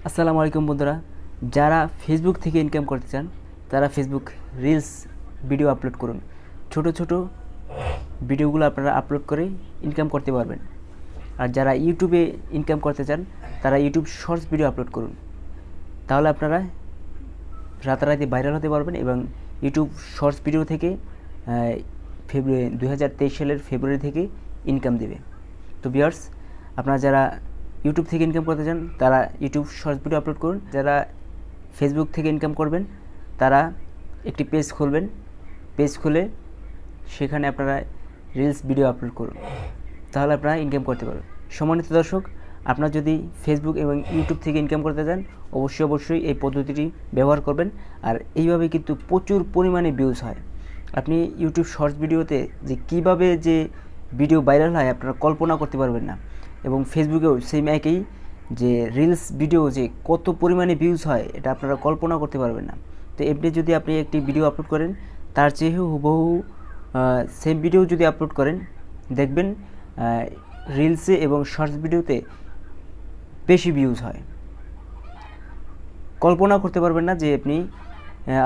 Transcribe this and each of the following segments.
আসসালামু আলাইকুম বন্ধুরা, যারা ফেসবুক থেকে ইনকাম করতে চান তারা ফেসবুক রিলস ভিডিও আপলোড করুন। ছোট ছোট ভিডিওগুলো আপনারা আপলোড করে ইনকাম করতে পারবেন। আর যারা ইউটিউবে ইনকাম করতে চান তারা ইউটিউব শর্টস ভিডিও আপলোড করুন। তাহলে আপনারা রাতারাতি ভাইরাল হতে পারবেন এবং ইউটিউব শর্টস ভিডিও থেকে ফেব্রুয়ারি 2023 সালের ফেব্রুয়ারি থেকে ইনকাম দেবে। তো ভিউয়ার্স, আপনারা যারা ইউটিউব থেকে ইনকাম করতে চান তারা ইউটিউব শর্টস ভিডিও আপলোড করুন। যারা ফেসবুক থেকে ইনকাম করবেন তারা একটি পেজ খুলবেন, পেজ খুলে সেখানে আপনারা রিলস ভিডিও আপলোড করুন, তাহলে আপনারা ইনকাম করতে পারবেন। সম্মানিত দর্শক, আপনারা যদি ফেসবুক এবং ইউটিউব থেকে ইনকাম করতে চান অবশ্যই এই পদ্ধতিটি ব্যবহার করবেন। আর এইভাবে কিন্তু প্রচুর পরিমাণে ভিউজ হয়। আপনি ইউটিউব শর্টস ভিডিওতে যে কীভাবে যে ভিডিও ভাইরাল হয় আপনারা কল্পনা করতে পারবেন না, এবং ফেসবুকেও সেম একই যে রিলস ভিডিও যে কত পরিমাণে ভিউজ হয় এটা আপনারা কল্পনা করতে পারবেন না। তো এমনি যদি আপনি একটি ভিডিও আপলোড করেন তার চেয়ে হুবহু সেম ভিডিও যদি আপলোড করেন দেখবেন রিলসে এবং শর্টস ভিডিওতে বেশি ভিউজ হয়। কল্পনা করতে পারবেন না যে আপনি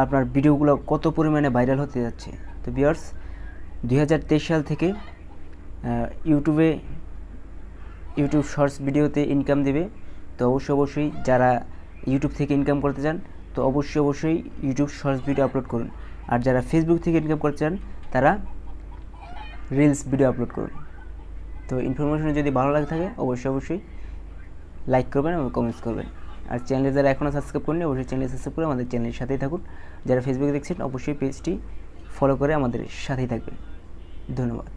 আপনার ভিডিওগুলো কত পরিমাণে ভাইরাল হতে যাচ্ছে। তো ভিউয়ার্স, 2023 সাল থেকে ইউটিউব শর্টস ভিডিওতে ইনকাম দেবে। তো অবশ্যই যারা ইউটিউব থেকে ইনকাম করতে চান তো অবশ্যই ইউটিউব শর্টস ভিডিও আপলোড করুন। আর যারা ফেসবুক থেকে ইনকাম করতে চান তারা রিলস ভিডিও আপলোড করুন। তো ইনফরমেশন যদি ভালো লাগে থাকে অবশ্যই লাইক করবেন এবং কমেন্টস করবেন। আর চ্যানেলে যারা এখনও সাবস্ক্রাইব করেনি অবশ্যই চ্যানেল সাবস্ক্রাইব করে আমাদের চ্যানেলের সাথেই থাকুন। যারা ফেসবুকে দেখছেন অবশ্যই পেজটি ফলো করে আমাদের সাথেই থাকবেন। ধন্যবাদ।